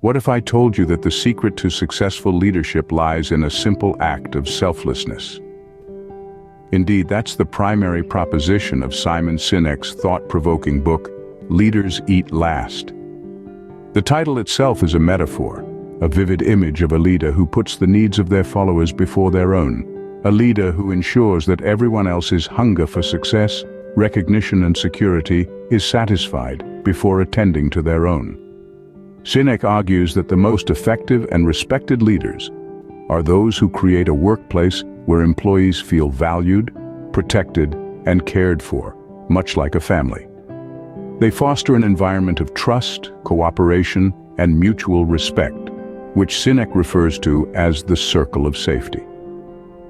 What if I told you that the secret to successful leadership lies in a simple act of selflessness? Indeed, that's the primary proposition of SimonSinek's thought-provoking book, Leaders Eat Last. The title itself is a metaphor, a vivid image of a leader who puts the needs of their followers before their own, a leader who ensures that everyone else's hunger for success, recognition and security is satisfied before attending to their own. Sinek argues that the most effective and respected leaders are those who create a workplace where employees feel valued, protected, and cared for, much like a family. They foster an environment of trust, cooperation, and mutual respect, which Sinek refers to as the circle of safety.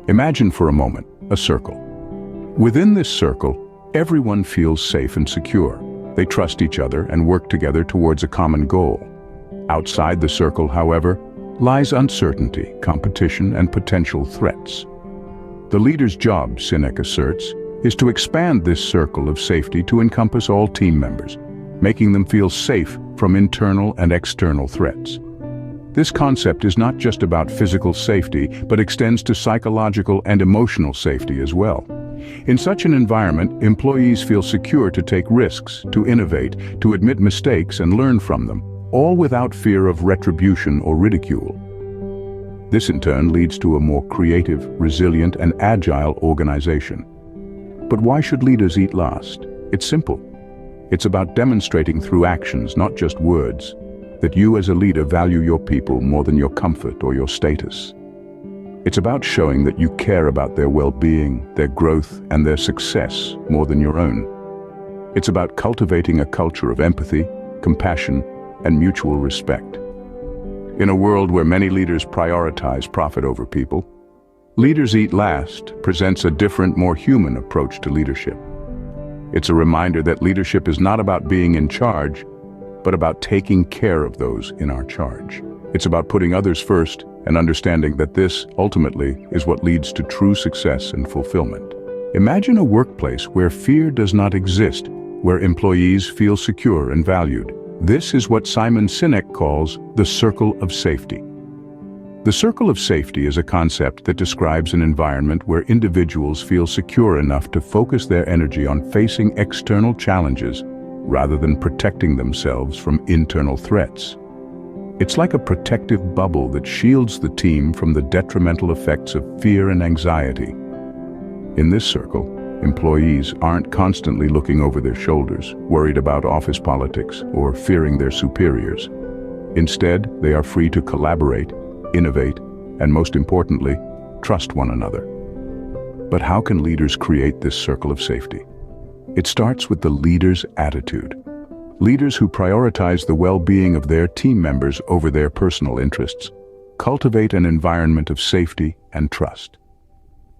Imagine for a moment a circle. Within this circle, everyone feels safe and secure. They trust each other and work together towards a common goal. Outside the circle, however, lies uncertainty, competition, and potential threats. The leader's job, Sinek asserts, is to expand this circle of safety to encompass all team members, making them feel safe from internal and external threats. This concept is not just about physical safety, but extends to psychological and emotional safety as well. In such an environment, employees feel secure to take risks, to innovate, to admit mistakes and learn from them, all without fear of retribution or ridicule. This in turn leads to a more creative, resilient, and agile organization. But why should leaders eat last? It's simple. It's about demonstrating through actions, not just words, that you as a leader value your people more than your comfort or your status. It's about showing that you care about their well-being, their growth, and their success more than your own. It's about cultivating a culture of empathy, compassion, and mutual respect. In a world where many leaders prioritize profit over people, Leaders Eat Last presents a different, more human approach to leadership. It's a reminder that leadership is not about being in charge, but about taking care of those in our charge. It's about putting others first and understanding that this, ultimately, is what leads to true success and fulfillment. Imagine a workplace where fear does not exist, where employees feel secure and valued. This is what SimonSinek calls the circle of safety. The circle of safety is a concept that describes an environment where individuals feel secure enough to focus their energy on facing external challenges rather than protecting themselves from internal threats. It's like a protective bubble that shields the team from the detrimental effects of fear and anxiety. In this circle, employees aren't constantly looking over their shoulders, worried about office politics, or fearing their superiors. Instead, they are free to collaborate, innovate, and most importantly, trust one another. But how can leaders create this circle of safety? It starts with the leader's attitude. Leaders who prioritize the well-being of their team members over their personal interests cultivate an environment of safety and trust.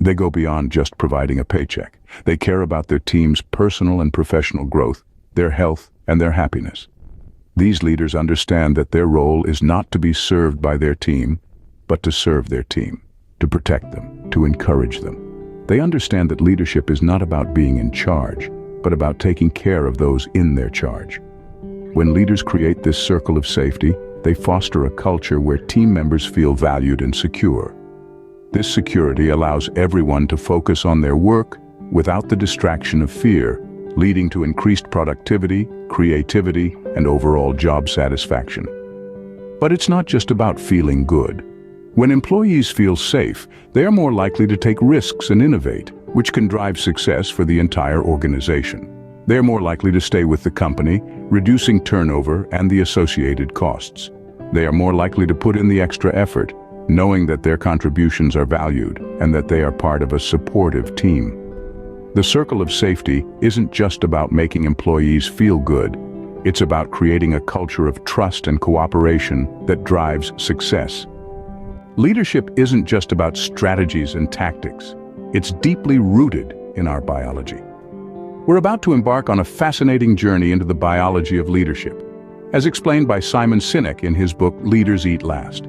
They go beyond just providing a paycheck. They care about their team's personal and professional growth, their health, and their happiness. These leaders understand that their role is not to be served by their team, but to serve their team, to protect them, to encourage them. They understand that leadership is not about being in charge, but about taking care of those in their charge. When leaders create this circle of safety, they foster a culture where team members feel valued and secure. This security allows everyone to focus on their work without the distraction of fear, leading to increased productivity, creativity, and overall job satisfaction. But it's not just about feeling good. When employees feel safe, they are more likely to take risks and innovate, which can drive success for the entire organization. They are more likely to stay with the company, reducing turnover and the associated costs. They are more likely to put in the extra effort, knowing that their contributions are valued and that they are part of a supportive team. The circle of safety isn't just about making employees feel good. It's about creating a culture of trust and cooperation that drives success. Leadership isn't just about strategies and tactics. It's deeply rooted in our biology. We're about to embark on a fascinating journey into the biology of leadership, as explained by SimonSinek in his book, Leaders Eat Last.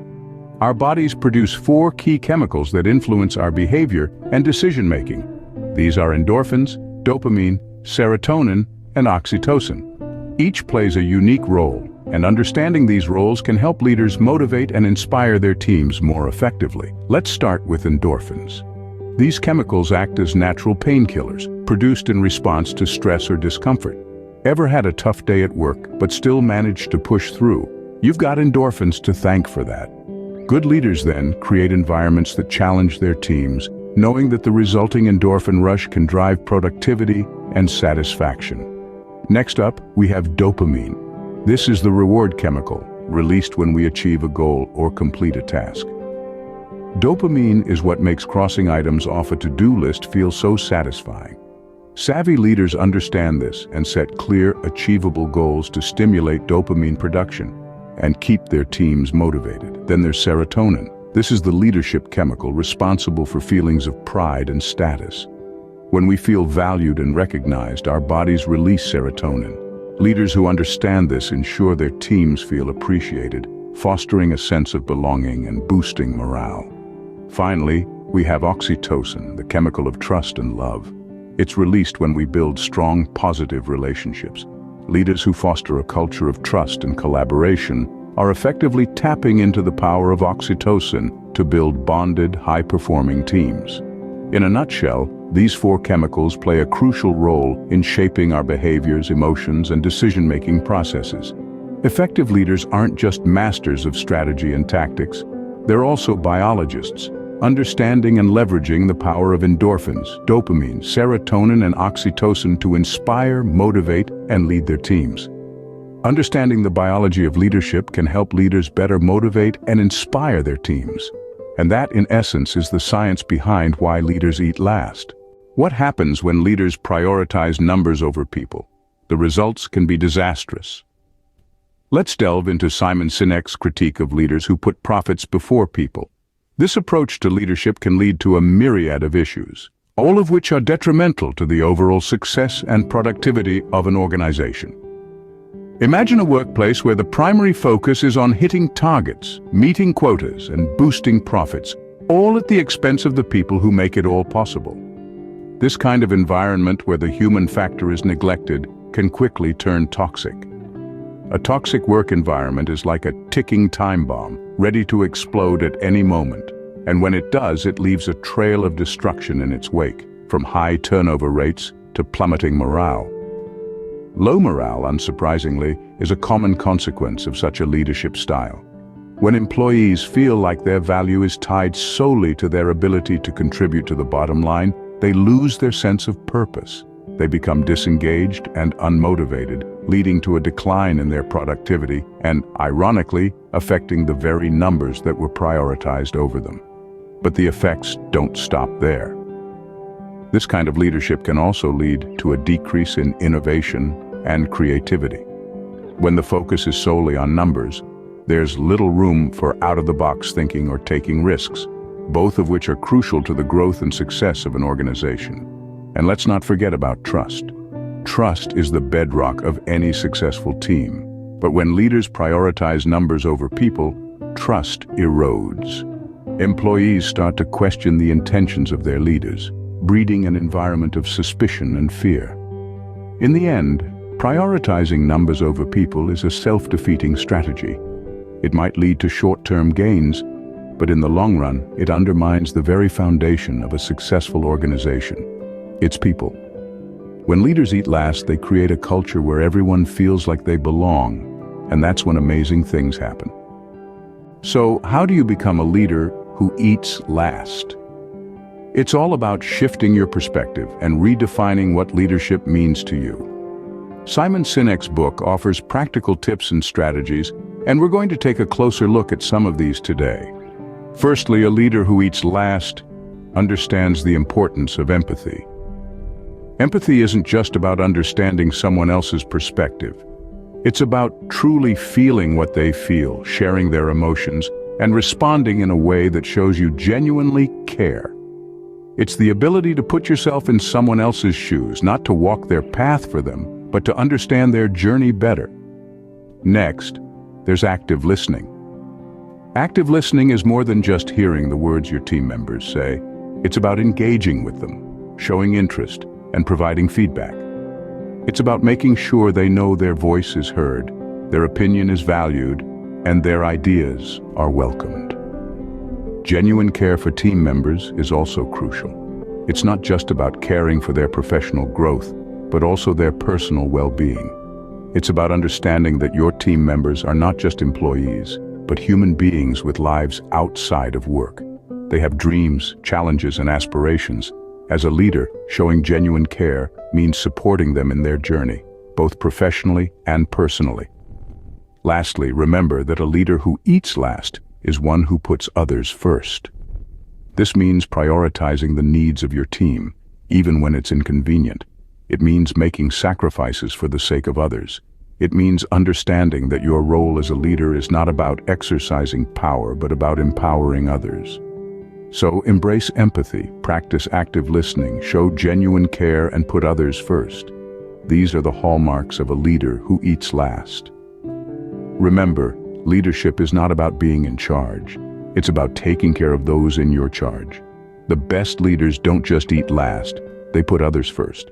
Our bodies produce 4 key chemicals that influence our behavior and decision-making. These are endorphins, dopamine, serotonin, and oxytocin. Each plays a unique role, And understanding these roles can help leaders motivate and inspire their teams more effectively. Let's start with endorphins. These chemicals act as natural painkillers, produced in response to stress or discomfort. Ever had a tough day at work, but still managed to push through? You've got endorphins to thank for that. Good leaders then create environments that challenge their teams, knowing that the resulting endorphin rush can drive productivity and satisfaction. Next up, we have dopamine. This is the reward chemical, released when we achieve a goal or complete a task. Dopamine is what makes crossing items off a to-do list feel so satisfying. Savvy leaders understand this and set clear, achievable goals to stimulate dopamine production and keep their teams motivated. Then there's serotonin. This is the leadership chemical responsible for feelings of pride and status. When we feel valued and recognized, our bodies release serotonin. Leaders who understand this ensure their teams feel appreciated, fostering a sense of belonging and boosting morale. Finally, we have oxytocin, the chemical of trust and love. It's released when we build strong, positive relationships. Leaders who foster a culture of trust and collaboration are effectively tapping into the power of oxytocin to build bonded, high-performing teams. In a nutshell, these four chemicals play a crucial role in shaping our behaviors, emotions, and decision-making processes. Effective leaders aren't just masters of strategy and tactics, they're also biologists, understanding and leveraging the power of endorphins, dopamine, serotonin, and oxytocin to inspire, motivate, and lead their teams. Understanding the biology of leadership can help leaders better motivate and inspire their teams. And that, in essence, is the science behind why leaders eat last. What happens when leaders prioritize numbers over people? The results can be disastrous. Let's delve into SimonSinek's critique of leaders who put profits before people. This approach to leadership can lead to a myriad of issues, all of which are detrimental to the overall success and productivity of an organization. Imagine a workplace where the primary focus is on hitting targets, meeting quotas, and boosting profits, all at the expense of the people who make it all possible. This kind of environment where the human factor is neglected can quickly turn toxic. A toxic work environment is like a ticking time bomb, ready to explode at any moment. And when it does, it leaves a trail of destruction in its wake, from high turnover rates to plummeting morale. Low morale, unsurprisingly, is a common consequence of such a leadership style. When employees feel like their value is tied solely to their ability to contribute to the bottom line, they lose their sense of purpose. They become disengaged and unmotivated, leading to a decline in their productivity and, ironically, affecting the very numbers that were prioritized over them. But the effects don't stop there. This kind of leadership can also lead to a decrease in innovation and creativity. When the focus is solely on numbers, there's little room for out-of-the-box thinking or taking risks, both of which are crucial to the growth and success of an organization. And let's not forget about trust. Trust is the bedrock of any successful team. But when leaders prioritize numbers over people, trust erodes. Employees start to question the intentions of their leaders, breeding an environment of suspicion and fear. In the end, prioritizing numbers over people is a self-defeating strategy. It might lead to short-term gains, but in the long run, it undermines the very foundation of a successful organization. It's people. When leaders eat last, they create a culture where everyone feels like they belong, and that's when amazing things happen. So, how do you become a leader who eats last? It's all about shifting your perspective and redefining what leadership means to you. SimonSinek's book offers practical tips and strategies, and we're going to take a closer look at some of these today. Firstly, a leader who eats last understands the importance of empathy. Empathy isn't just about understanding someone else's perspective. It's about truly feeling what they feel, sharing their emotions, and responding in a way that shows you genuinely care. It's the ability to put yourself in someone else's shoes, not to walk their path for them, but to understand their journey better. Next, there's active listening. Active listening is more than just hearing the words your team members say. It's about engaging with them, showing interest, and providing feedback. It's about making sure they know their voice is heard, Their opinion is valued, and their ideas are welcomed. Genuine care for team members is also crucial. It's not just about caring for their professional growth, but also their personal well-being. It's about understanding that your team members are not just employees, but human beings with lives outside of work. They have dreams, challenges, and aspirations. As a leader, showing genuine care means supporting them in their journey, both professionally and personally. Lastly, remember that a leader who eats last is one who puts others first. This means prioritizing the needs of your team, even when it's inconvenient. It means making sacrifices for the sake of others. It means understanding that your role as a leader is not about exercising power, but about empowering others. So embrace empathy, practice active listening, show genuine care, and put others first. These are the hallmarks of a leader who eats last. Remember, leadership is not about being in charge. It's about taking care of those in your charge. The best leaders don't just eat last, they put others first.